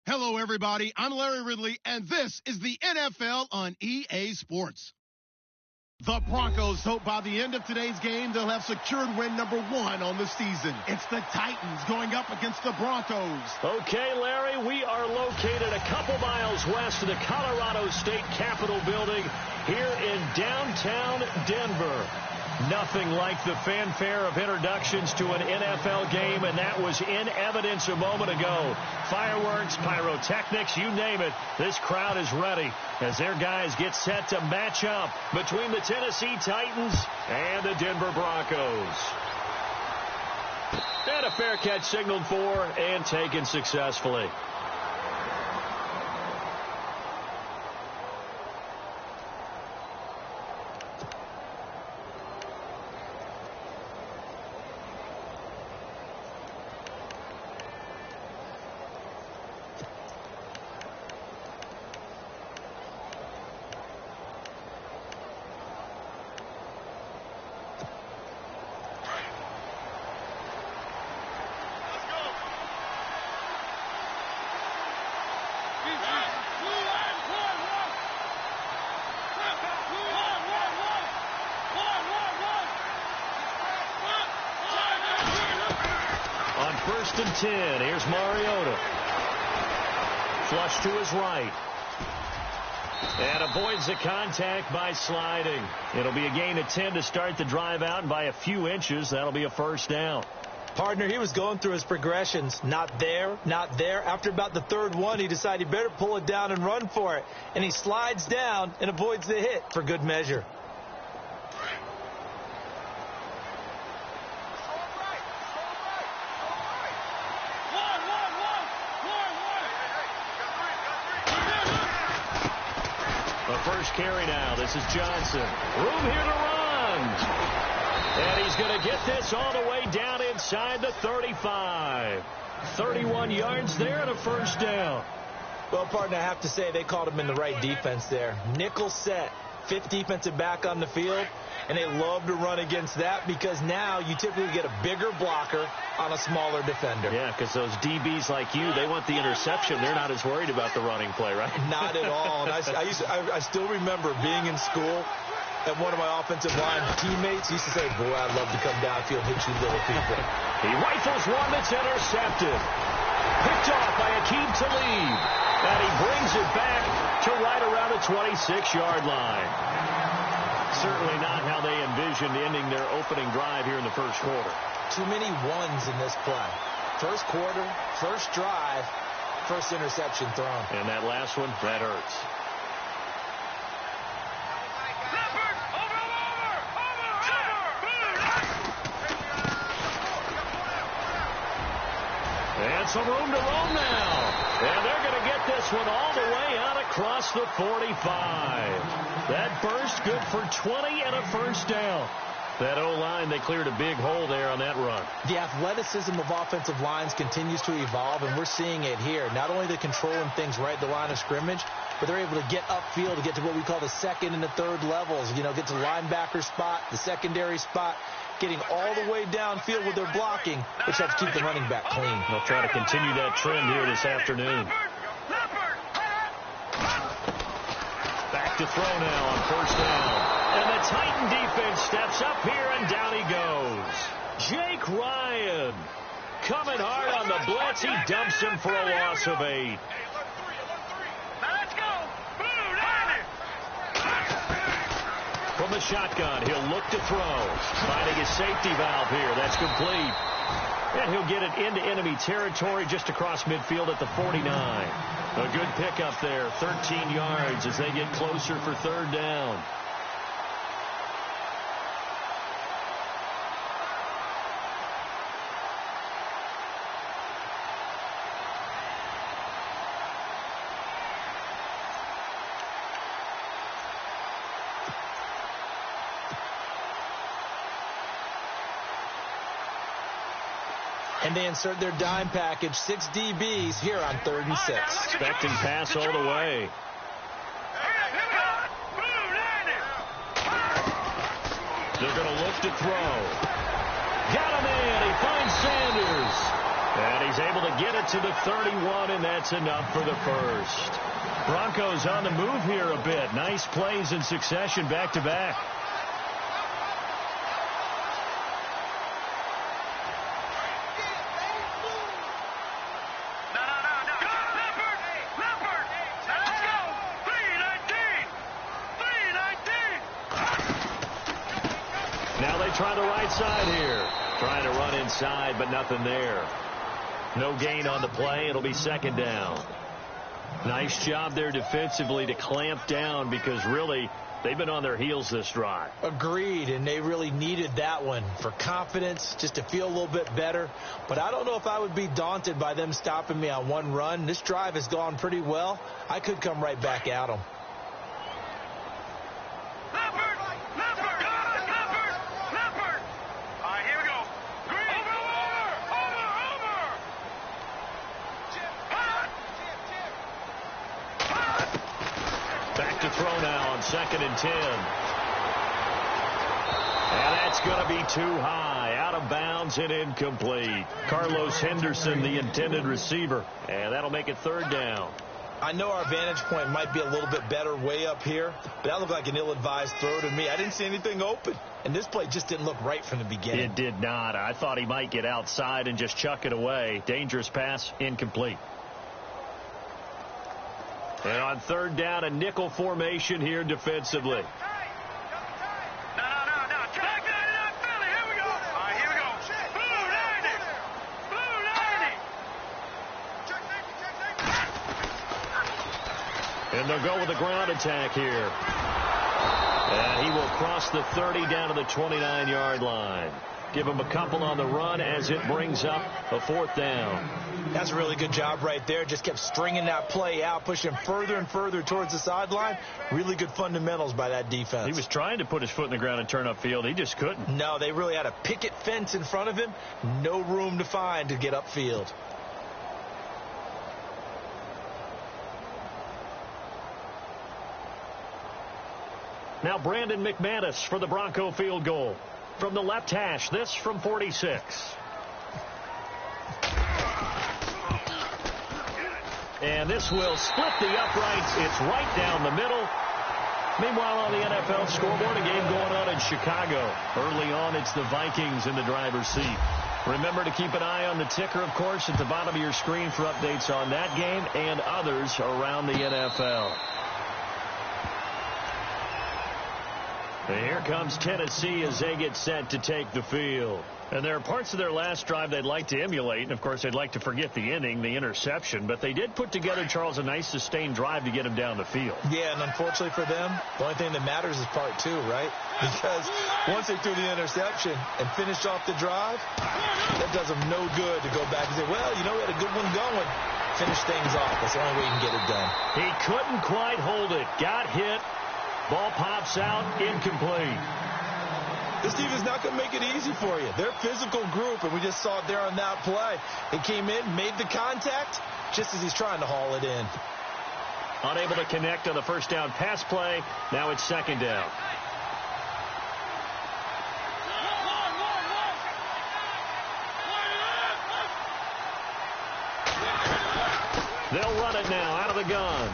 Hello, everybody. I'm Larry Ridley, and this is the NFL on EA Sports. The Broncos hope by the end of today's game they'll have secured win number 1 on the season. It's the Titans going up against the Broncos. Okay, Larry, we are located a couple miles west of the Colorado State Capitol building here in downtown Denver. Nothing like the fanfare of introductions to an NFL game, and that was in evidence a moment ago. Fireworks, pyrotechnics, you name it. This crowd is ready as their guys get set to match up between the Tennessee Titans and the Denver Broncos. And a fair catch signaled for and taken successfully. On 1st and 10, here's Mariota. Flush to his right. And avoids the contact by sliding. It'll be a gain of 10 to start the drive out, and by a few inches, that'll be a first down. Partner, he was going through his progressions. Not there, not there. After about the third one, he decided he better pull it down and run for it. And he slides down and avoids the hit for good measure. First carry now. This is Johnson. Room here to run. And he's going to get this all the way down inside the 35. 31 yards there and a first down. Well, partner, I have to say they called him in the right defense there. Nickel set. 5th defensive back on the field. And they love to run against that because now you typically get a bigger blocker on a smaller defender. Yeah, because those DBs like you, they want the interception. They're not as worried about the running play, right? Not at all. And I still remember being in school, and one of my offensive line teammates used to say, boy, I'd love to come downfield and hit you little people. He rifles one that's intercepted. Picked off by Aqib Talib. And he brings it back to right around the 26-yard line. Certainly not how they envisioned ending their opening drive here in the first quarter. Too many ones in this play. First quarter, first drive, first interception thrown. And that last one, that hurts. And some room to roam now. And they're going to get this one all the way out across the 45. That burst good for 20 and a first down. That O-line, they cleared a big hole there on that run. The athleticism of offensive lines continues to evolve, and we're seeing it here. Not only are they controlling things right at the line of scrimmage, but they're able to get upfield to get to what we call the second and the third levels. You know, get to the linebacker spot, the secondary spot, getting all the way downfield with their blocking, which helps keep the running back clean. They'll try to continue that trend here this afternoon. Back to throw now on first down. And the Titan defense steps up here, and down he goes. Jake Ryan coming hard on the blitz. He dumps him for a loss of 8. From the shotgun, he'll look to throw. Finding his safety valve here. That's complete. And he'll get it into enemy territory just across midfield at the 49. A good pickup there. 13 yards as they get closer for third down. And they insert their dime package, 6 DBs here on 3rd and 6. Expecting pass all the way. They're going to look to throw. Got him in. He finds Sanders. And he's able to get it to the 31, and that's enough for the first. Broncos on the move here a bit. Nice plays in succession back-to-back. Now they try the right side here. Trying to run inside, but nothing there. No gain on the play. It'll be second down. Nice job there defensively to clamp down because really they've been on their heels this drive. Agreed, and they really needed that one for confidence, just to feel a little bit better. But I don't know if I would be daunted by them stopping me on one run. This drive has gone pretty well. I could come right back at them. Back to throw now on 2nd and 10. And that's going to be too high. Out of bounds and incomplete. Carlos Henderson, the intended receiver. And that'll make it 3rd down. I know our vantage point might be a little bit better way up here, but that looked like an ill-advised throw to me. I didn't see anything open. And this play just didn't look right from the beginning. It did not. I thought he might get outside and just chuck it away. Dangerous pass, incomplete. And on 3rd down, a nickel formation here defensively. And they'll go with a ground attack here. And he will cross the 30 down to the 29-yard line. Give him a couple on the run as it brings up a 4th down. That's a really good job right there. Just kept stringing that play out, pushing further and further towards the sideline. Really good fundamentals by that defense. He was trying to put his foot in the ground and turn upfield. He just couldn't. No, they really had a picket fence in front of him. No room to find to get upfield. Now Brandon McManus for the Bronco field goal. From the left hash, this from 46. And this will split the uprights. It's right down the middle. Meanwhile, on the NFL scoreboard, a game going on in Chicago. Early on, it's the Vikings in the driver's seat. Remember to keep an eye on the ticker, of course, at the bottom of your screen for updates on that game and others around the NFL. And here comes Tennessee as they get set to take the field. And there are parts of their last drive they'd like to emulate. And, of course, they'd like to forget the inning, the interception. But they did put together, Charles, a nice sustained drive to get him down the field. Yeah, and unfortunately for them, the only thing that matters is part 2, right? Because once they threw the interception and finished off the drive, that does them no good to go back and say, well, you know, we had a good one going. Finish things off. That's the only way you can get it done. He couldn't quite hold it. Got hit. Ball pops out, incomplete. This team is not going to make it easy for you. They're a physical group, and we just saw it there on that play. He came in, made the contact, just as he's trying to haul it in. Unable to connect on the first down pass play. Now it's 2nd down. They'll run it now out of the gun.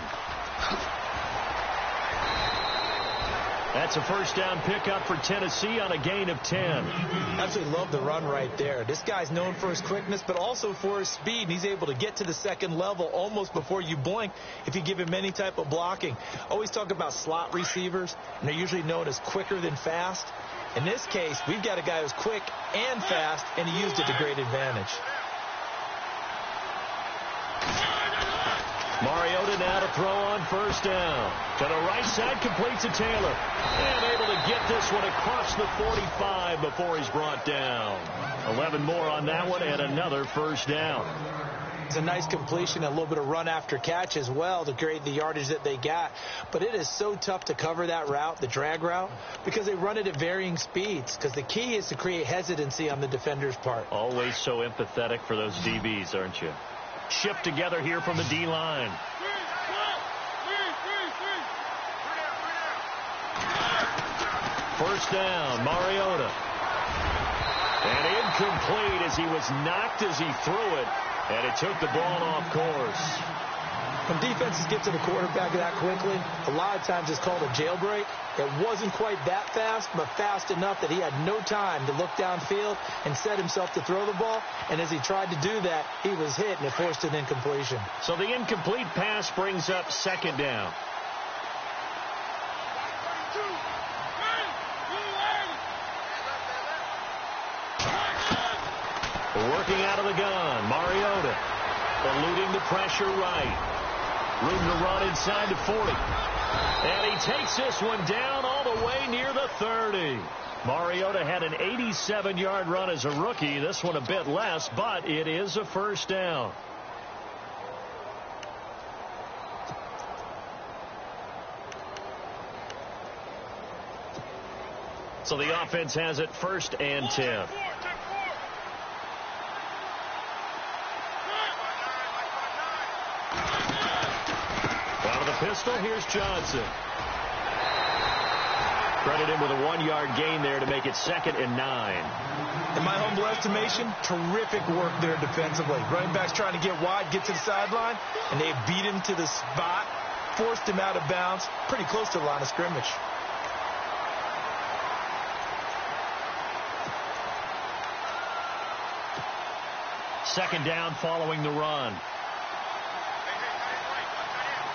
That's a first down pickup for Tennessee on a gain of 10. Absolutely love the run right there. This guy's known for his quickness, but also for his speed. He's able to get to the 2nd level almost before you blink if you give him any type of blocking. Always talk about slot receivers, and they're usually known as quicker than fast. In this case, we've got a guy who's quick and fast, and he used it to great advantage. Mariota now to throw on first down. To the right side, completes to Taylor. And able to get this one across the 45 before he's brought down. 11 more on that one and another first down. It's a nice completion, a little bit of run after catch as well to create the yardage that they got. But it is so tough to cover that route, the drag route, because they run it at varying speeds. Because the key is to create hesitancy on the defender's part. Always so empathetic for those DBs, aren't you? Shipped together here from the D-line. First down, Mariota. And incomplete as he was knocked as he threw it, and it took the ball off course. When defenses get to the quarterback that quickly, a lot of times it's called a jailbreak. It wasn't quite that fast, but fast enough that he had no time to look downfield and set himself to throw the ball. And as he tried to do that, he was hit, and it forced an incompletion. So the incomplete pass brings up second down. Working out of the gun, Mariota eluding the pressure right. Room to run inside to 40. And he takes this one down all the way near the 30. Mariota had an 87-yard run as a rookie. This one a bit less, but it is a first down. So the offense has it 1st and 10. Out of the pistol, here's Johnson. Credit him with a 1-yard gain there to make it 2nd and 9. In my humble estimation, terrific work there defensively. Running back's trying to get wide, get to the sideline, and they beat him to the spot, forced him out of bounds, pretty close to the line of scrimmage. Second down following the run.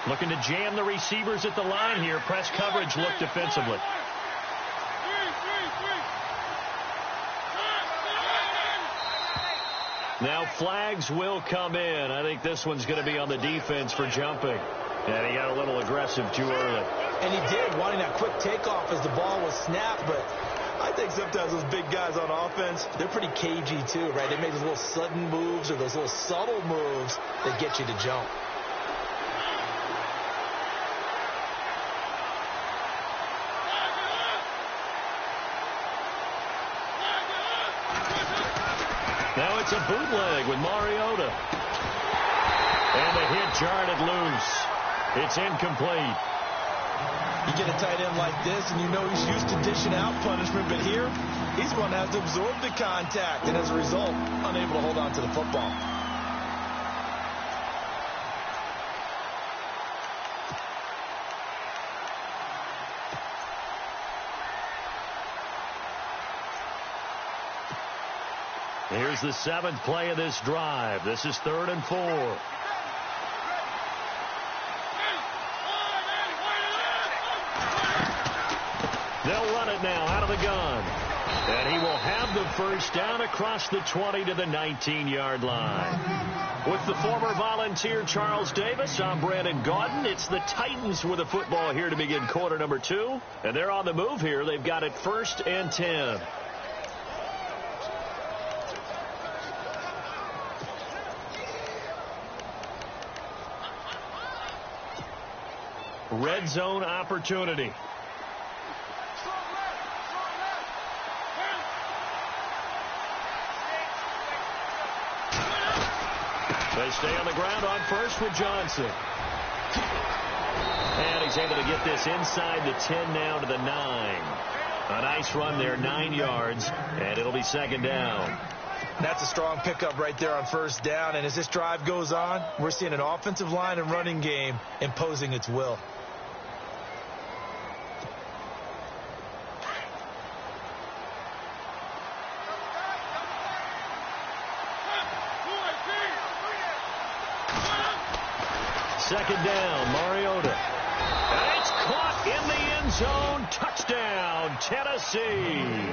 Looking to jam the receivers at the line here. Press coverage look defensively. Now flags will come in. I think this one's going to be on the defense for jumping. And he got a little aggressive too early. And he did, wanting that quick takeoff as the ball was snapped. But I think sometimes those big guys on offense, they're pretty cagey too, right? They make those little sudden moves or those little subtle moves that get you to jump. Now it's a bootleg with Mariota. And the hit jarred it loose. It's incomplete. You get a tight end like this, and you know he's used to dishing out punishment, but here, he's one that has to absorb the contact, and as a result, unable to hold on to the football. Here's the 7th play of this drive. This is 3rd and 4. They'll run it now out of the gun. And he will have the first down across the 20 to the 19-yard line. With the former Volunteer Charles Davis, I'm Brandon Gaudin. It's the Titans with the football here to begin quarter number 2. And they're on the move here. They've got it 1st and 10. Red zone opportunity. They stay on the ground on first with Johnson. And he's able to get this inside the 10 now to the 9. A nice run there, 9 yards, and it'll be 2nd down. That's a strong pickup right there on 1st down, and as this drive goes on, we're seeing an offensive line and running game imposing its will. Second down, Mariota. And it's caught in the end zone. Touchdown, Tennessee.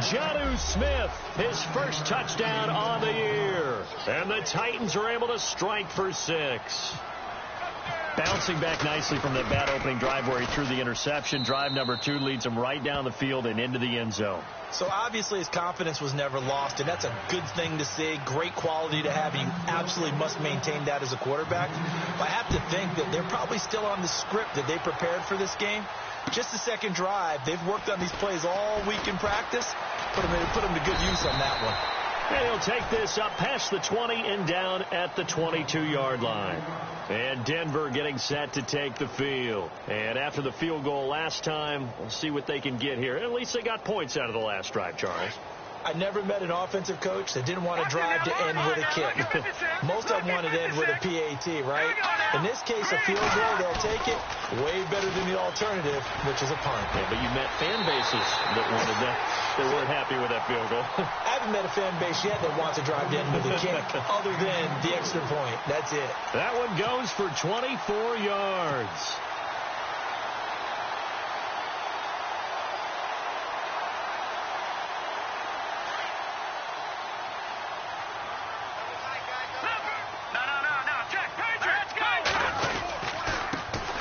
Jonnu Smith, his first touchdown on the year. And the Titans are able to strike for 6. Bouncing back nicely from that bad opening drive where he threw the interception. Drive number 2 leads him right down the field and into the end zone. So obviously his confidence was never lost, and that's a good thing to see. Great quality to have. You absolutely must maintain that as a quarterback. But I have to think that they're probably still on the script that they prepared for this game. Just the second drive. They've worked on these plays all week in practice. Put them to good use on that one. And he'll take this up past the 20 and down at the 22-yard line. And Denver getting set to take the field. And after the field goal last time, we'll see what they can get here. At least they got points out of the last drive, Charles. I never met an offensive coach that didn't want to drive to end with a kick. Most of them wanted to end with a PAT, right? In this case, a field goal, they'll take it. Way better than the alternative, which is a punt. Yeah, but you met fan bases that wanted that. They weren't happy with that field goal. I haven't met a fan base yet that wants to drive to end with a kick other than the extra point. That's it. That one goes for 24 yards.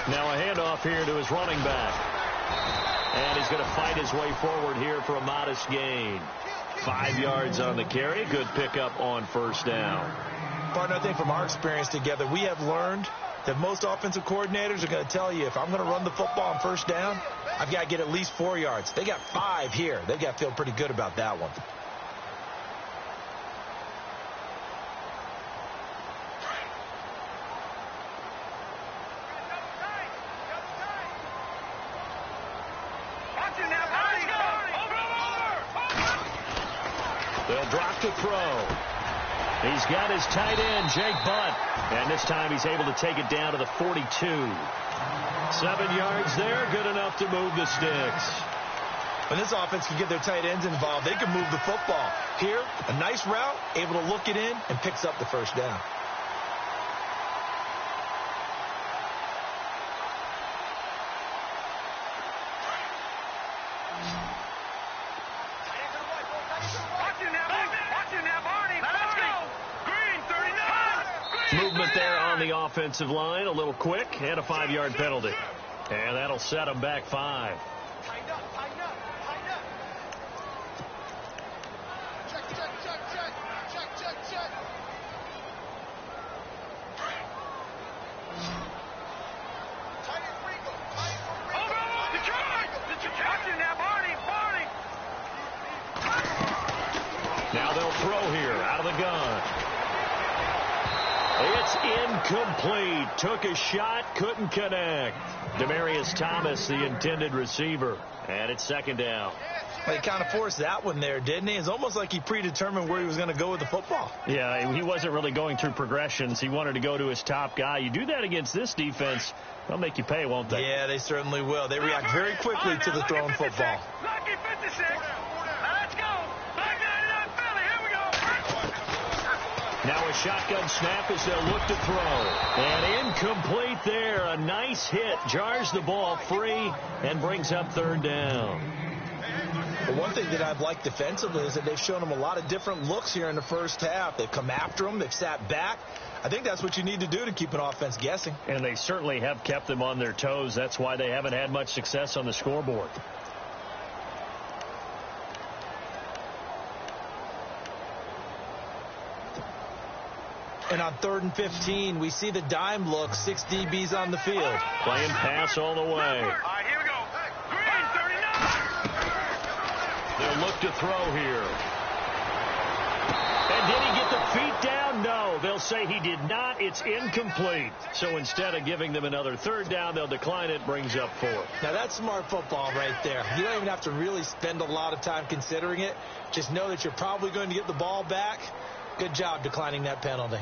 Now a handoff here to his running back. And he's going to fight his way forward here for a modest gain. 5 yards on the carry. Good pickup on first down. Partner, I think from our experience together, we have learned that most offensive coordinators are going to tell you, if I'm going to run the football on first down, I've got to get at least 4 yards. They got 5 here. They've got to feel pretty good about that one. They'll drop to throw. He's got his tight end, Jake Butt. And this time he's able to take it down to the 42. 7 yards there, good enough to move the sticks. When this offense can get their tight ends involved, they can move the football. Here, a nice route, able to look it in, and picks up the first down. Movement there on the offensive line, a little quick, and a 5-yard penalty. And that'll set them back 5. Now they'll throw here out of the gun. It's incomplete. Took a shot, couldn't connect. Demarius Thomas, the intended receiver. And it's second down. Well, he kind of forced that one there, didn't he? It's almost like he predetermined where he was going to go with the football. Yeah, he wasn't really going through progressions. He wanted to go to his top guy. You do that against this defense, they'll make you pay, won't they? Yeah, they certainly will. They react very quickly to the thrown football. Lucky 56. Let's go. Back 99 Philly. Here we go. Now a shotgun snap as they'll look to throw. And incomplete there. A nice hit. Jars the ball free and brings up third down. Well, one thing that I've liked defensively is that they've shown them a lot of different looks here in the first half. They've come after them. They've sat back. I think that's what you need to do to keep an offense guessing. And they certainly have kept them on their toes. That's why they haven't had much success on the scoreboard. And on 3rd and 15, we see the dime look, 6 DBs on the field. Playing pass all the way. All right, here we go. Green, 39. They'll look to throw here. And did he get the feet down? No, they'll say he did not. It's incomplete. So instead of giving them another third down, they'll decline it. Brings up 4. Now, that's smart football right there. You don't even have to really spend a lot of time considering it. Just know that you're probably going to get the ball back. Good job declining that penalty.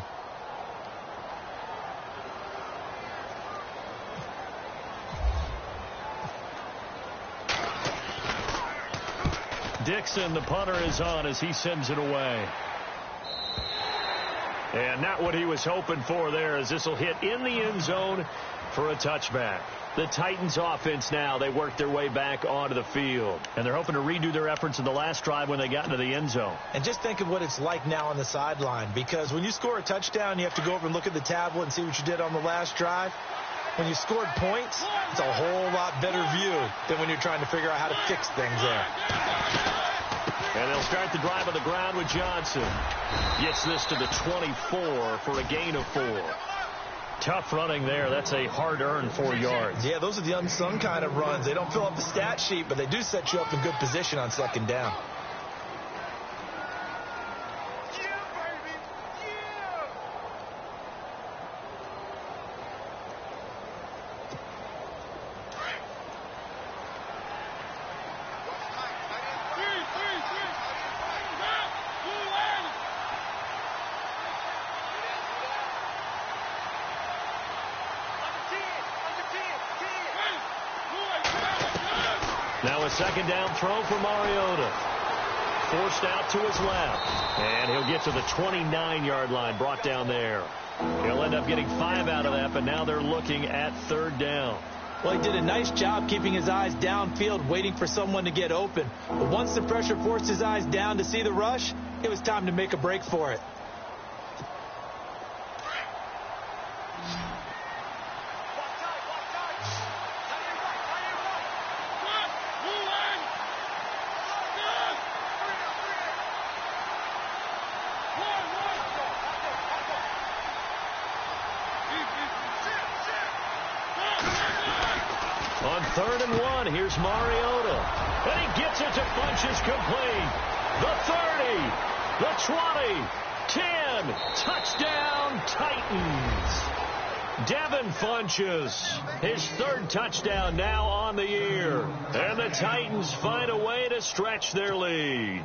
Dixon, the punter, is on as he sends it away. And not what he was hoping for there, as this will hit in the end zone for a touchback. The Titans offense now, they work their way back onto the field. And they're hoping to redo their efforts in the last drive when they got into the end zone. And just think of what it's like now on the sideline, because when you score a touchdown, you have to go over and look at the tablet and see what you did on the last drive. When you scored points, it's a whole lot better view than when you're trying to figure out how to fix things there. And they'll start the drive on the ground with Johnson. Gets this to the 24 for a gain of 4. Tough running there. That's a hard-earned 4 yards. Yeah, those are the unsung kind of runs. They don't fill up the stat sheet, but they do set you up in good position on second down. Now a second down throw for Mariota. Forced out to his left. And he'll get to the 29-yard line, brought down there. He'll end up getting 5 out of that, but now they're looking at third down. Well, he did a nice job keeping his eyes downfield, waiting for someone to get open. But once the pressure forced his eyes down to see the rush, it was time to make a break for it. On 3rd and 1, here's Mariota. And he gets it to Funchess complete. The 30, the 20, 10, touchdown Titans. Devin Funchess, his 3rd touchdown now on the year. And the Titans find a way to stretch their lead.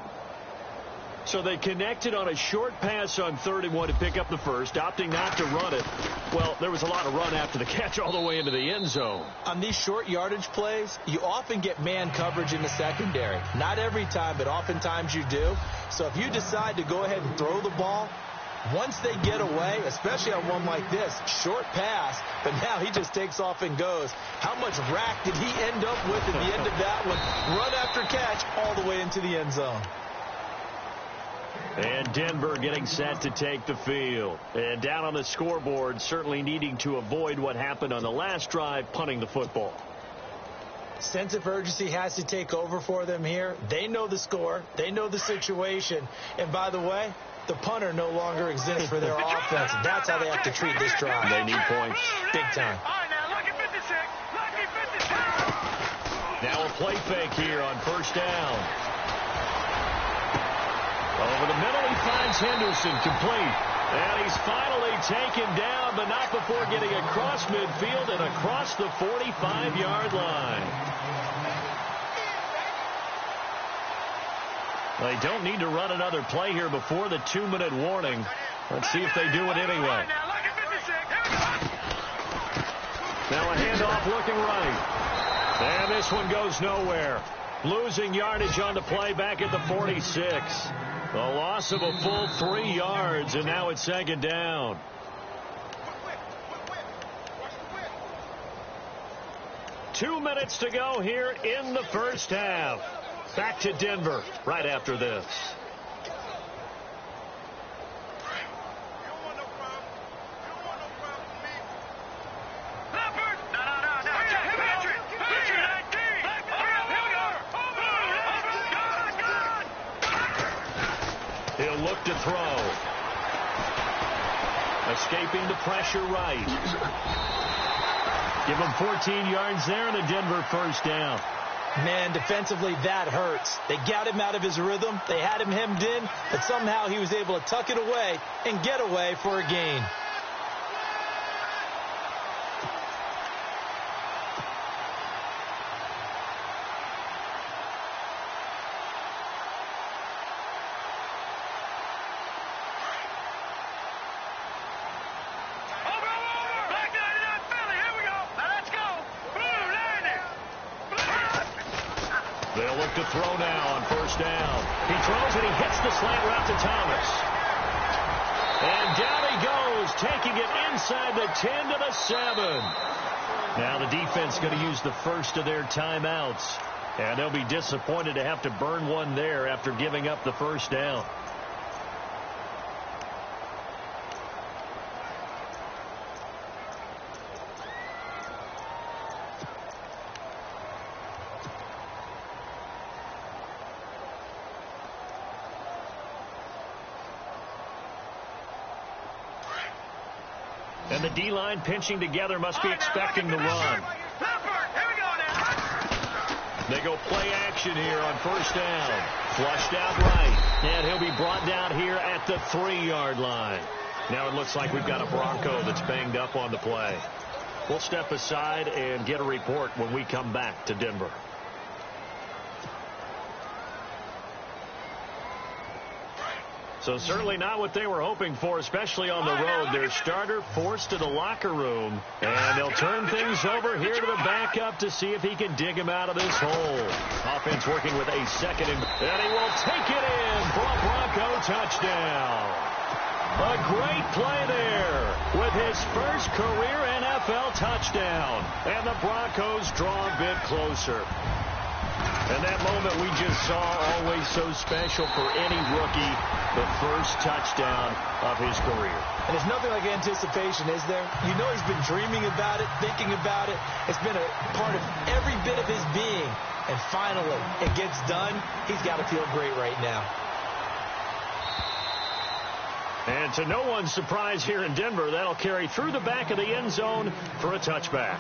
So they connected on a short pass on 3rd and 1 to pick up the first, opting not to run it. Well, there was a lot of run after the catch all the way into the end zone. On these short yardage plays, you often get man coverage in the secondary. Not every time, but oftentimes you do. So if you decide to go ahead and throw the ball, once they get away, especially on one like this, short pass, but now he just takes off and goes. How much rack did he end up with at the end of that one? Run after catch all the way into the end zone. And Denver getting set to take the field. And down on the scoreboard, certainly needing to avoid what happened on the last drive, punting the football. Sense of urgency has to take over for them here. They know the score. They know the situation. And by the way, the punter no longer exists for their offense. That's how they have to treat this drive. They need points. Big time. All right, now look at 56. Look at 56. Now a play fake here on 1st down. Over the middle, he finds Henderson complete. And he's finally taken down, but not before getting across midfield and across the 45-yard line. They don't need to run another play here before the 2-minute warning. Let's see if they do it anyway. Now a handoff looking right. And this one goes nowhere. Losing yardage on the play back at the 46. A loss of a full 3 yards, and now it's 2nd down. Two minutes to go here in the first half. Back to Denver right after this. He'll look to throw. Escaping the pressure right. Give him 14 yards there and a Denver 1st down. Man, defensively, that hurts. They got him out of his rhythm. They had him hemmed in, but somehow he was able to tuck it away and get away for a gain. They'll look to throw now on 1st down. He throws and he hits the slant route to Thomas. And down he goes, taking it inside the 10 to the 7. Now the defense going to use the first of their timeouts. And they'll be disappointed to have to burn one there after giving up the 1st down. And the D-line pinching together must be expecting the run. They go play action here on 1st down. Flushed out right. And he'll be brought down here at the 3-yard line. Now it looks like we've got a Bronco that's banged up on the play. We'll step aside and get a report when we come back to Denver. So certainly not what they were hoping for, especially on the road. Their starter forced to the locker room, and they'll turn things over here to the backup to see if he can dig him out of this hole. Offense working with a second, and he will take it in for a Bronco touchdown. A great play there with his first career NFL touchdown, and the Broncos draw a bit closer. And that moment we just saw, always so special for any rookie, the first touchdown of his career. And there's nothing like anticipation, is there? You know he's been dreaming about it, thinking about it. It's been a part of every bit of his being. And finally, it gets done. He's got to feel great right now. And to no one's surprise here in Denver, that'll carry through the back of the end zone for a touchback.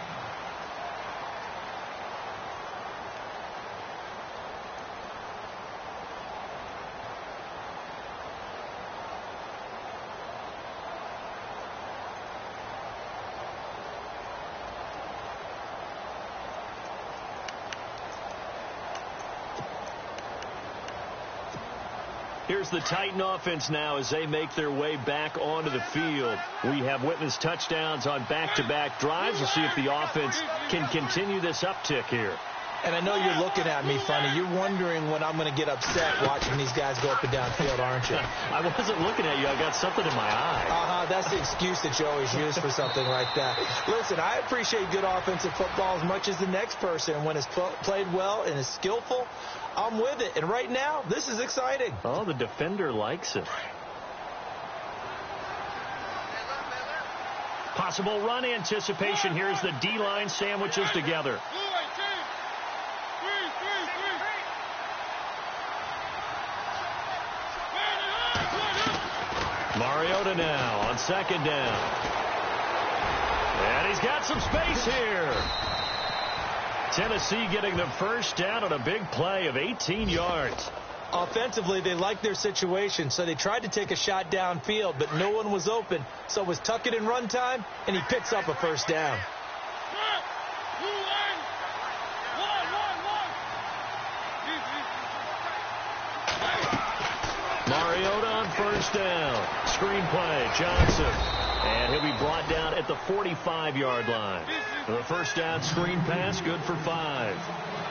Here's the Titan offense now as they make their way back onto the field. We have witnessed touchdowns on back-to-back drives. We'll see if the offense can continue this uptick here. And I know you're looking at me funny. You're wondering when I'm going to get upset watching these guys go up and down field, aren't you? I wasn't looking at you. I got something in my eye. That's the excuse that you always use for something like that. Listen, I appreciate good offensive football as much as the next person. When it's played well and is skillful, I'm with it. And right now, this is exciting. Oh, the defender likes it. Possible run anticipation. Here's the D-line sandwiches together. Mariota now on second down. And he's got some space here. Tennessee getting the first down on a big play of 18 yards. Offensively, they liked their situation, so they tried to take a shot downfield, but no one was open. So it was tuck it in run time, and he picks up a first down. Mariota on first down. Screen play, Johnson. And he'll be brought down at the 45-yard line. The first down screen pass, good for 5.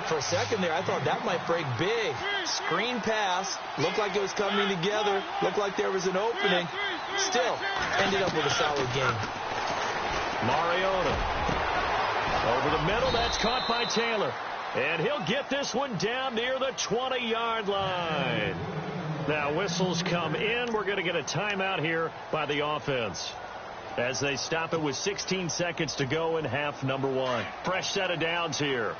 For a second there, I thought that might break big. Screen pass, looked like it was coming together, looked like there was an opening. Still, ended up with a solid game. Mariota. Over the middle, that's caught by Taylor. And he'll get this one down near the 20-yard line. Now whistles come in. We're going to get a timeout here by the offense as they stop it with 16 seconds to go in half number 1. Fresh set of downs here.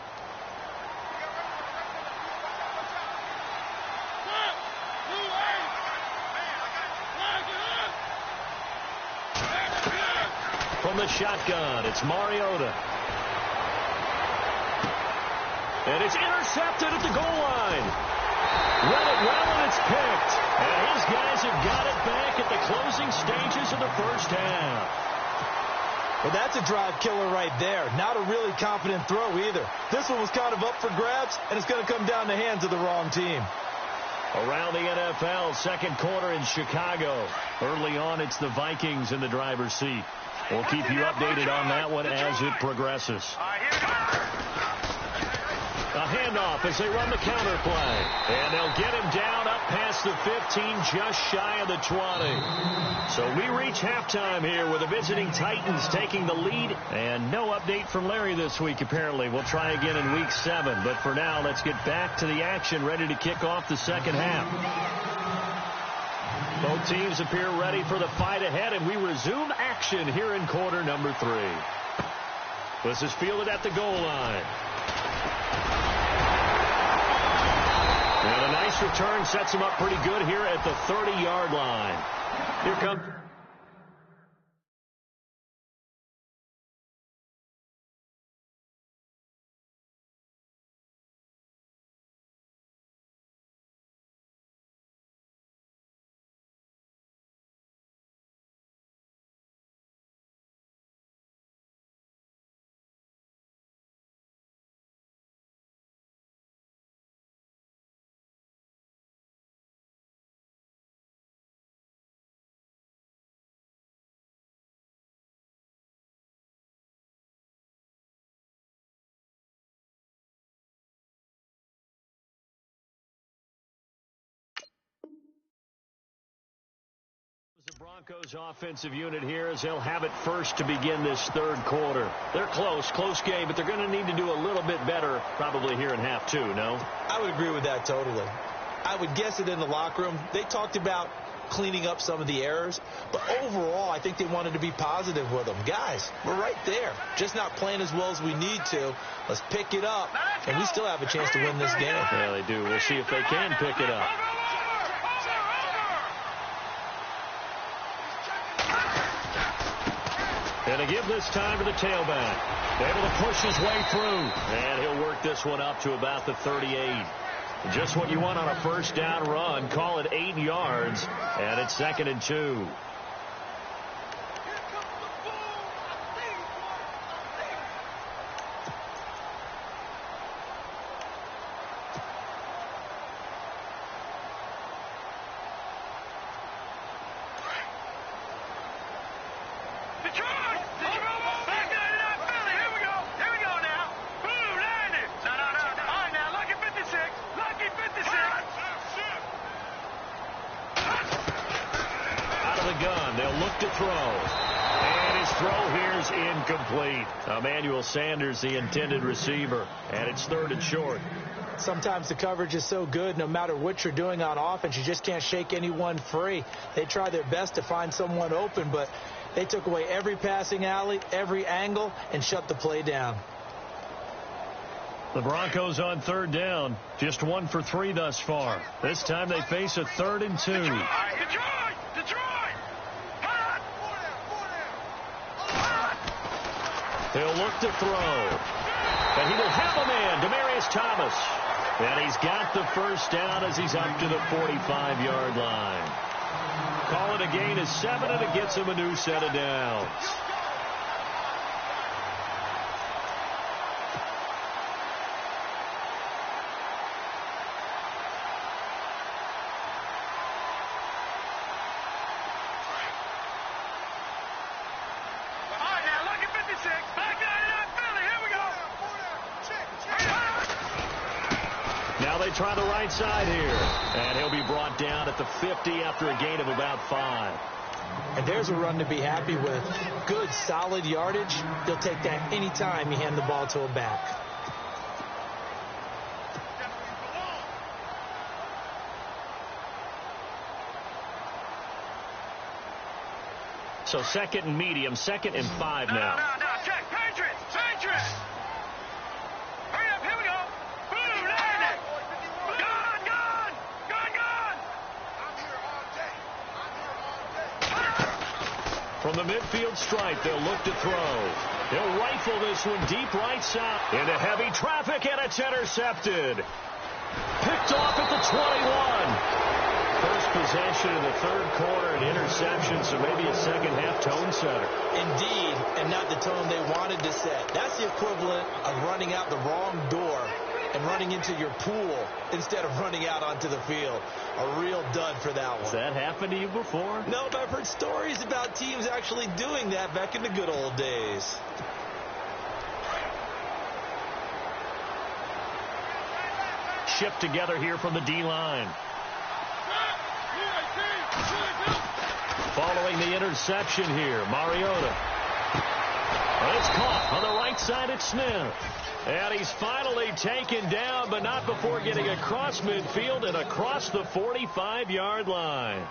From the shotgun, it's Mariota. And it's intercepted at the goal line. Read it well, and it's picked. And his guys have got it back at the closing stages of the first half. Well, that's a drive killer right there. Not a really confident throw either. This one was kind of up for grabs, and it's going to come down the hands of the wrong team. Around the NFL, second quarter in Chicago. Early on, it's the Vikings in the driver's seat. We'll keep you updated on that one as it progresses. A handoff as they run the counter play. And they'll get him down up past the 15, just shy of the 20. So we reach halftime here with the visiting Titans taking the lead. And no update from Larry this week, apparently. We'll try again in week 7. But for now, let's get back to the action, ready to kick off the second half. Both teams appear ready for the fight ahead, and we resume action here in quarter number 3. This is fielded at the goal line. And a nice return sets him up pretty good here at the 30-yard line. Here comes Broncos offensive unit here as they'll have it first to begin this third quarter. They're close game, but they're going to need to do a little bit better probably here in half two, no? I would agree with that totally. I would guess it in the locker room. They talked about cleaning up some of the errors, but overall I think they wanted to be positive with them. Guys, we're right there, just not playing as well as we need to. Let's pick it up, and we still have a chance to win this game. Yeah, they do. We'll see if they can pick it up. And to give this time to the tailback. Able to push his way through. And he'll work this one up to about the 38. Just what you want on a first down run. Call it 8 yards. And it's 2nd and 2. Sanders, the intended receiver, and it's 3rd and short. Sometimes the coverage is so good, no matter what you're doing on offense, you just can't shake anyone free. They try their best to find someone open, but they took away every passing alley, every angle, and shut the play down. The Broncos on 3rd down, just 1 for 3 thus far. This time they face a 3rd and 2. He'll look to throw. And he will have a man, Demaryius Thomas. And he's got the first down as he's up to the 45-yard line. Call it a gain of 7, and it gets him a new set of downs. Try the right side here. And he'll be brought down at the 50 after a gain of about 5. And there's a run to be happy with. Good, solid yardage. He'll take that anytime you hand the ball to a back. So 2nd and medium, 2nd and 5 now. No, check. Patriots. Hurry up, here we go. Boom, landed. Gone. I'm here all day. From the midfield stripe, they'll look to throw. He'll rifle this one deep right side. Into heavy traffic, and it's intercepted. Picked off at the 21. First possession in the 3rd quarter, an interception, so maybe a second-half tone setter. Indeed, and not the tone they wanted to set. That's the equivalent of running out the wrong door and running into your pool instead of running out onto the field. A real dud for that one. Has that happened to you before? No, but I've heard stories about teams actually doing that back in the good old days. Shipped together here from the D-line. Following the interception here, Mariota. And it's caught on the right side at Smith. And he's finally taken down, but not before getting across midfield and across the 45-yard line.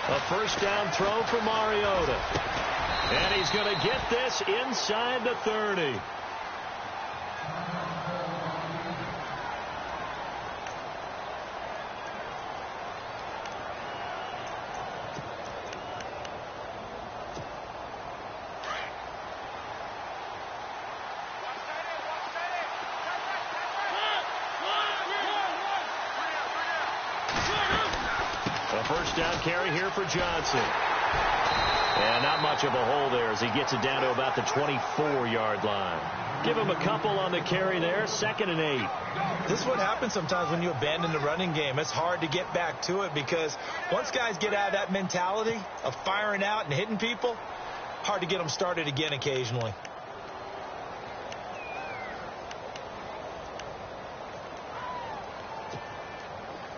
A first down throw for Mariota. And he's going to get this inside the 30. First down carry here for Johnson. And not much of a hole there as he gets it down to about the 24-yard line. Give him a couple on the carry there. 2nd and 8. This is what happens sometimes when you abandon the running game. It's hard to get back to it because once guys get out of that mentality of firing out and hitting people, hard to get them started again occasionally.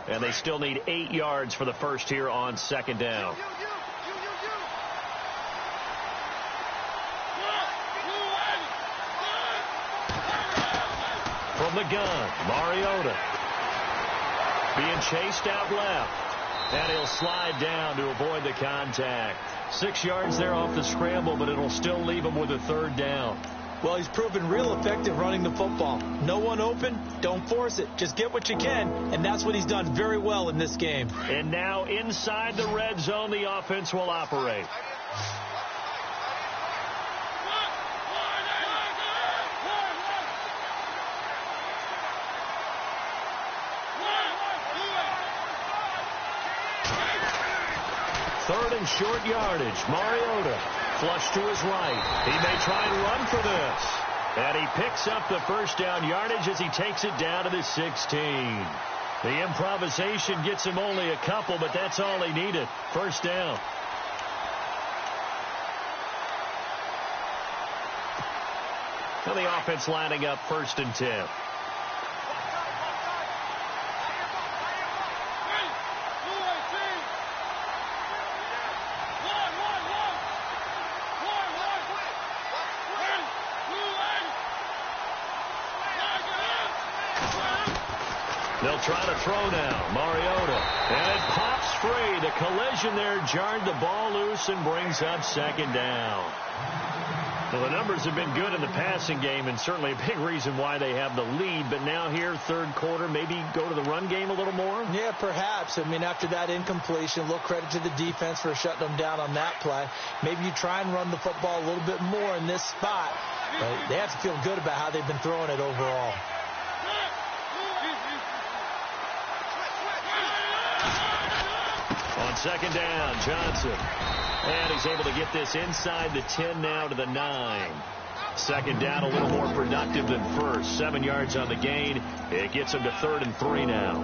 And they still need 8 yards for the first here on 2nd down. From the gun, Mariota. Being chased out left. And he'll slide down to avoid the contact. 6 yards there off the scramble, but it'll still leave him with a 3rd down. Well, he's proven real effective running the football. No one open, don't force it. Just get what you can, and that's what he's done very well in this game. And now inside the red zone, the offense will operate. Third and short yardage. Mariota flush to his right. He may try and run for this. And he picks up the first down yardage as he takes it down to the 16. The improvisation gets him only a couple, but that's all he needed. First down. Now the offense lining up 1st and 10. They'll try to throw now. Mariota. And it pops free. The collision there jarred the ball loose and brings up 2nd down. Well, the numbers have been good in the passing game and certainly a big reason why they have the lead. But now here, 3rd quarter, maybe go to the run game a little more? Yeah, perhaps. I mean, after that incompletion, a little credit to the defense for shutting them down on that play. Maybe you try and run the football a little bit more in this spot. But they have to feel good about how they've been throwing it overall. On 2nd down, Johnson. And he's able to get this inside the 10 now to the 9. 2nd down, a little more productive than first. 7 yards on the gain. It gets him to 3rd and 3 now.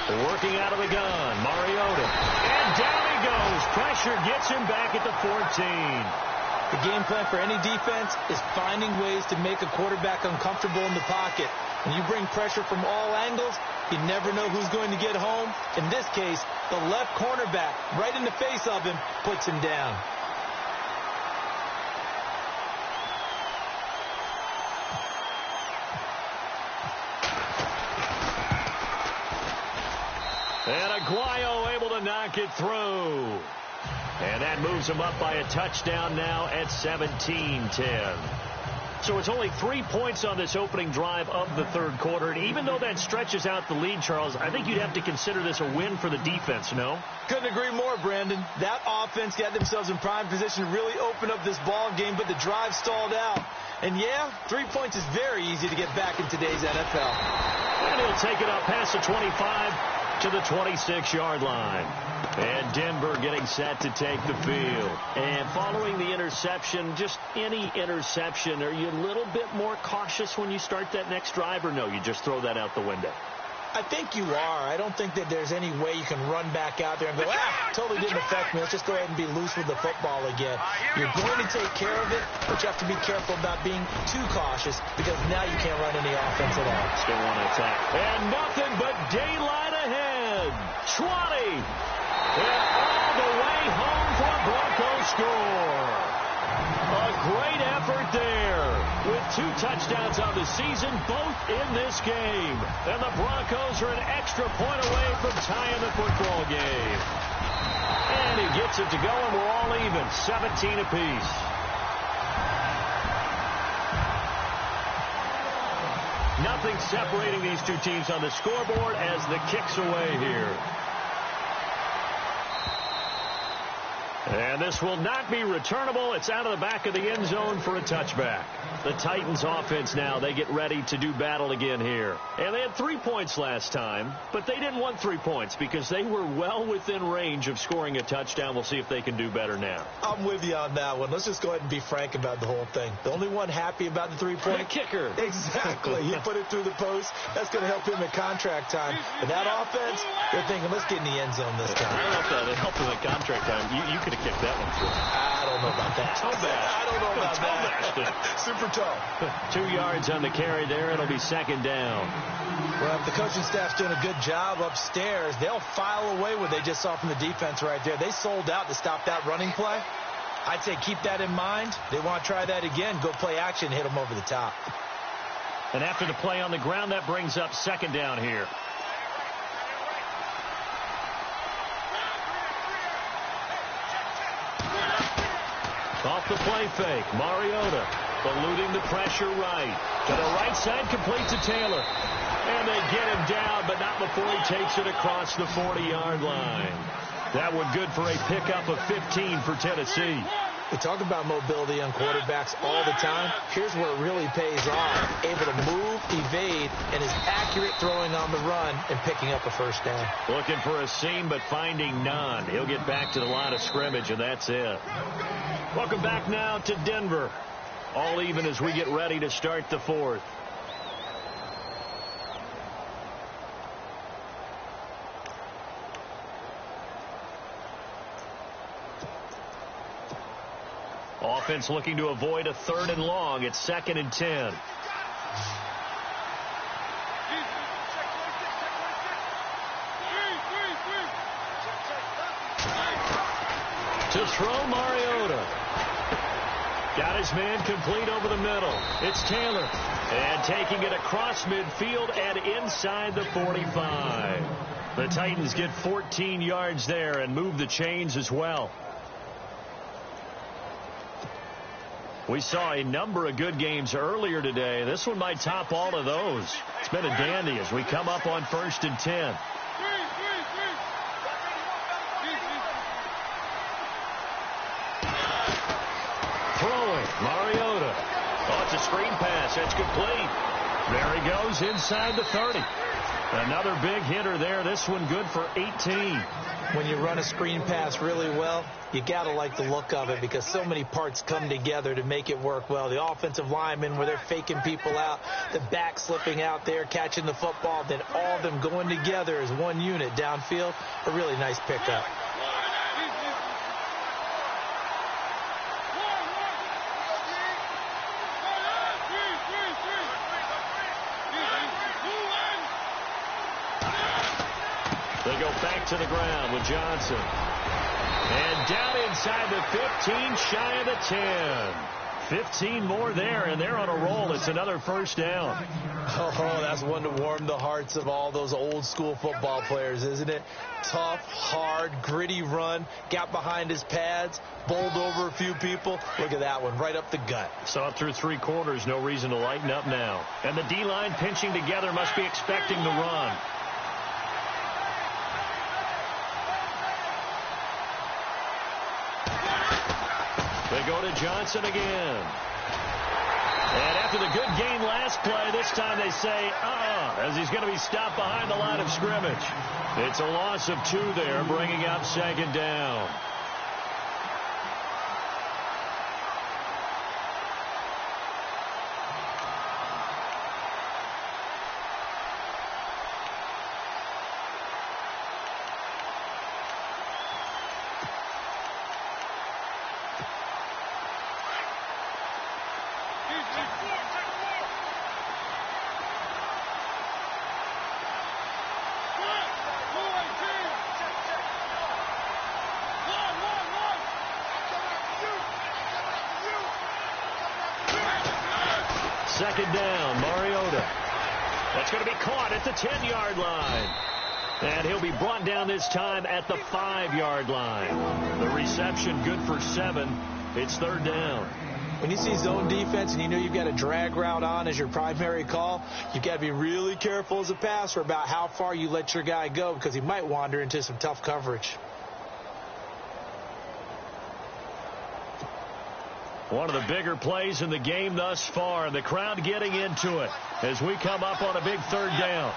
Working out of the gun, Mariota. And down he goes. Pressure gets him back at the 14. The game plan for any defense is finding ways to make a quarterback uncomfortable in the pocket. When you bring pressure from all angles, you never know who's going to get home. In this case, the left cornerback, right in the face of him, puts him down. And Aguayo able to knock it through. And that moves him up by a touchdown now at 17-10. So it's only 3 points on this opening drive of the 3rd quarter. And even though that stretches out the lead, Charles, I think you'd have to consider this a win for the defense, no? Couldn't agree more, Brandon. That offense got themselves in prime position to really open up this ball game, but the drive stalled out. And, yeah, 3 points is very easy to get back in today's NFL. And he'll take it up past the 25 to the 26-yard line. And Denver getting set to take the field. And following the interception, just any interception, are you a little bit more cautious when you start that next drive, or no, you just throw that out the window? I think you are. I don't think that there's any way you can run back out there and go, totally didn't affect me. Let's just go ahead and be loose with the football again. You're going to take care of it, but you have to be careful about being too cautious because now you can't run any offense at all. Still want to attack. And nothing but daylight ahead. 20. And all the way home for a Broncos score. A great effort there with 2 touchdowns on the season, both in this game. And the Broncos are an extra point away from tying the football game. And he gets it to go, and we're all even, 17 apiece. Nothing separating these two teams on the scoreboard as the kick's away here. And this will not be returnable. It's out of the back of the end zone for a touchback. The Titans offense now, they get ready to do battle again here. And they had 3 points last time, but they didn't want 3 points because they were well within range of scoring a touchdown. We'll see if they can do better now. I'm with you on that one. Let's just go ahead and be frank about the whole thing. The only one happy about the 3-point the kicker. Exactly. He put it through the post. That's going to help him at contract time. But that offense, they're thinking, let's get in the end zone this time. I don't know if that helped him at contract time. You could have kicked that one through. I don't know about that. I don't know about that. Super tall. 2 yards on the carry there. It'll be second down. Well, if the coaching staff's doing a good job upstairs, they'll file away what they just saw from the defense right there. They sold out to stop that running play. I'd say keep that in mind. They want to try that again. Go play action, hit them over the top. And after the play on the ground, that brings up second down here. Off the play fake, Mariota eluding the pressure right. To the right side, complete to Taylor. And they get him down, but not before he takes it across the 40-yard line. That one good for a pickup of 15 for Tennessee. We talk about mobility on quarterbacks all the time. Here's where it really pays off. Able to move, evade, and is accurate throwing on the run and picking up a first down. Looking for a seam, but finding none. He'll get back to the line of scrimmage, and that's it. Welcome back now to Denver. All even as we get ready to start the fourth. Offense looking to avoid a 3rd and long. It's 2nd and 10. To throw, Mariota. Got his man complete over the middle. It's Taylor. And taking it across midfield and inside the 45. The Titans get 14 yards there and move the chains as well. We saw a number of good games earlier today. This one might top all of those. It's been a dandy as we come up on 1st and 10. Throwing, Mariota. Oh, it's a screen pass. That's complete. There he goes inside the 30. Another big hitter there. This one good for 18. When you run a screen pass really well, you got to like the look of it because so many parts come together to make it work well. The offensive linemen where they're faking people out, the back slipping out there, catching the football, then all of them going together as one unit downfield. A really nice pickup. They go back to the ground with Johnson. And down inside the 15, shy of the 10. 15 more there, and they're on a roll. It's another first down. Oh, that's one to warm the hearts of all those old school football players, isn't it? Tough, hard, gritty run. Got behind his pads, bowled over a few people. Look at that one, right up the gut. Saw it through 3 quarters. No reason to lighten up now. And the D-line pinching together must be expecting the run. They go to Johnson again. And after the good game last play, this time they say, as he's going to be stopped behind the line of scrimmage. It's a loss of 2 there, bringing up second down. Second down, Mariota. That's going to be caught at the 10-yard line. And he'll be brought down this time at the 5-yard line. The reception good for 7. It's third down. When you see zone defense and you know you've got a drag route on as your primary call, you've got to be really careful as a passer about how far you let your guy go because he might wander into some tough coverage. One of the bigger plays in the game thus far, and the crowd getting into it as we come up on a big third down.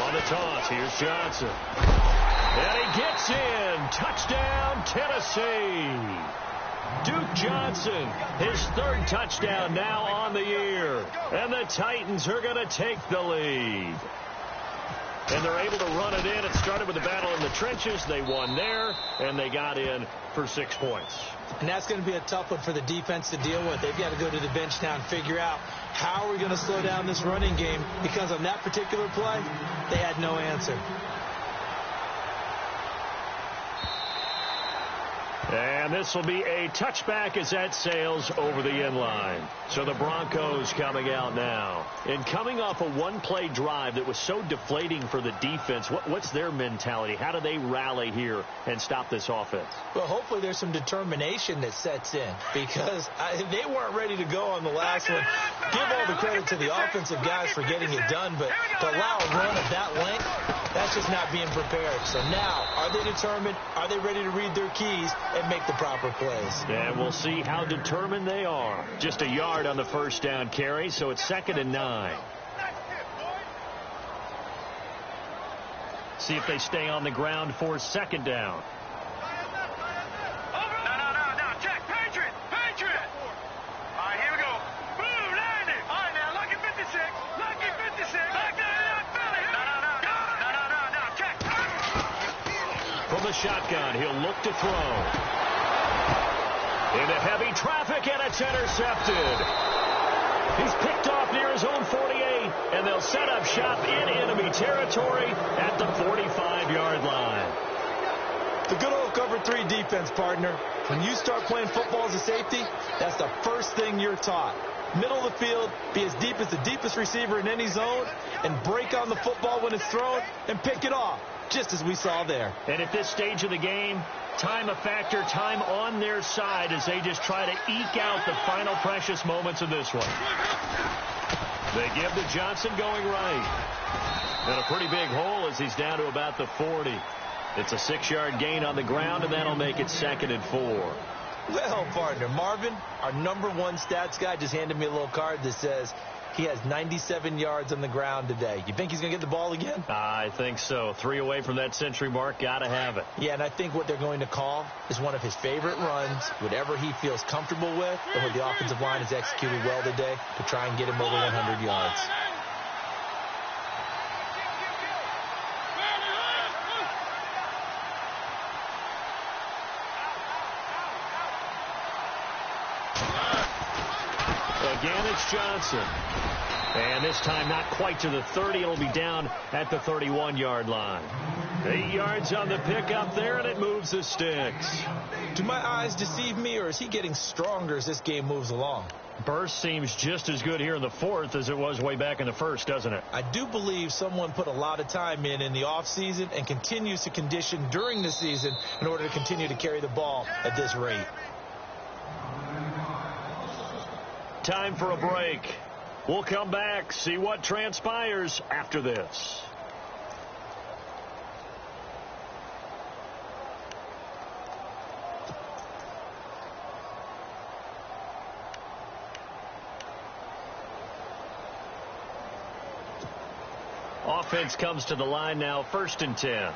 On the toss, here's Johnson. And he gets in. Touchdown, Tennessee. Duke Johnson, his third touchdown now on the year. And the Titans are going to take the lead. And they're able to run it in. It started with a battle in the trenches. They won there, and they got in for 6 points. And that's going to be a tough one for the defense to deal with. They've got to go to the bench now and figure out how are we going to slow down this running game, because on that particular play, they had no answer. And this will be a touchback as that sails over the end line. So the Broncos coming out now. And coming off a one-play drive that was so deflating for the defense, what's their mentality? How do they rally here and stop this offense? Well, hopefully there's some determination that sets in, because they weren't ready to go on the last one. Give all the credit to the offensive guys for getting it done, but to allow a run of that length, that's just not being prepared. So now, are they determined? Are they ready to read their keys and make the proper plays? And we'll see how determined they are. Just a yard on the first down carry, so it's 2nd and 9. See if they stay on the ground for 2nd down. No, check. Patriot. All right, here we go. Boom, landed. All right, now, lucky 56. No, check. From the shotgun, he'll look to throw. Into heavy traffic, and it's intercepted. He's picked off near his own 48, and they'll set up shop in enemy territory at the 45-yard line. The good old cover 3 defense, partner. When you start playing football as a safety, that's the first thing you're taught. Middle of the field, be as deep as the deepest receiver in any zone, and break on the football when it's thrown and pick it off, just as we saw there. And at this stage of the game, time a factor, time on their side as they just try to eke out the final precious moments of this one. They give to Johnson going right. And a pretty big hole as he's down to about the 40. It's a 6-yard gain on the ground, and that'll make it 2nd and 4. Well, partner, Marvin, our #1 stats guy, just handed me a little card that says he has 97 yards on the ground today. You think he's going to get the ball again? I think so. 3 away from that century mark. Got to have it. Yeah, and I think what they're going to call is one of his favorite runs, whatever he feels comfortable with, and what the offensive line has executed well today to try and get him over 100 yards. Again, it's Johnson. And this time not quite to the 30. It'll be down at the 31-yard line. 8 yards on the pickup there, and it moves the sticks. Do my eyes deceive me, or is he getting stronger as this game moves along? Burst seems just as good here in the 4th as it was way back in the 1st, doesn't it? I do believe someone put a lot of time in the offseason and continues to condition during the season in order to continue to carry the ball at this rate. Time for a break. We'll come back, see what transpires after this. Offense comes to the line now, 1st and 10.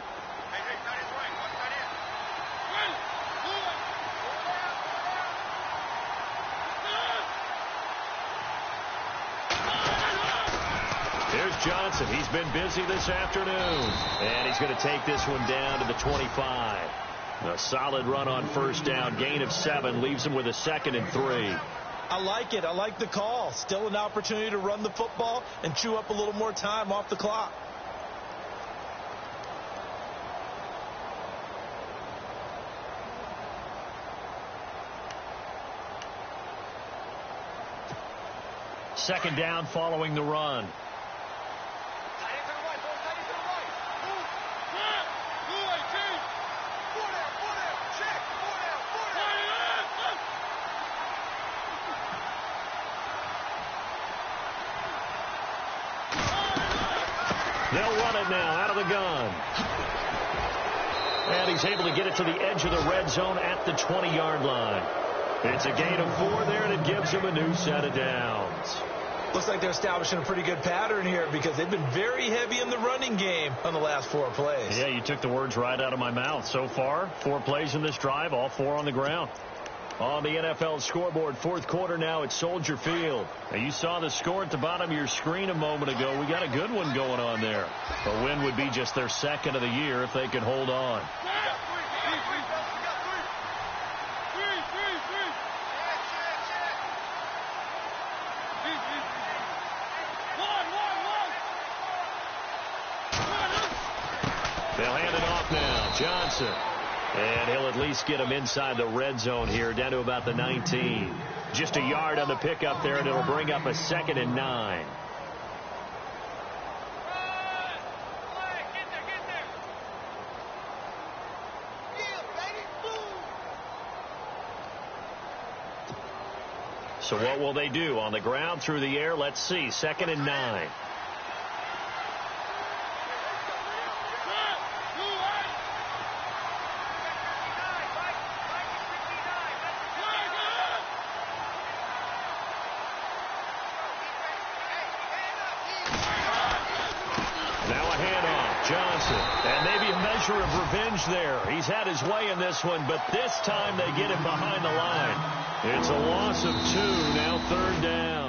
Here's Johnson. He's been busy this afternoon. And he's going to take this one down to the 25. A solid run on 1st down. Gain of 7 leaves him with a 2nd and 3. I like it. I like the call. Still an opportunity to run the football and chew up a little more time off the clock. Second down following the run. They'll run it now out of the gun. he's able to get it to the edge of the red zone at the 20-yard line. It's a gain of 4 there, and it gives him a new set of downs. Looks like they're establishing a pretty good pattern here because they've been very heavy in the running game on the last 4 plays. Yeah, you took the words right out of my mouth. So far, 4 plays in this drive, all 4 on the ground. On the NFL scoreboard, 4th quarter now at Soldier Field. Now, you saw the score at the bottom of your screen a moment ago. We got a good one going on there. A win would be just their 2nd of the year if they could hold on. They'll hand it off now. Johnson. And he'll at least get him inside the red zone here, down to about the 19. Just a yard on the pickup there, and it'll bring up a 2nd and 9. So what will they do? On the ground, through the air? Let's see. 2nd and 9. And maybe a measure of revenge there. He's had his way in this one, but this time they get him behind the line. It's a loss of 2, now 3rd down.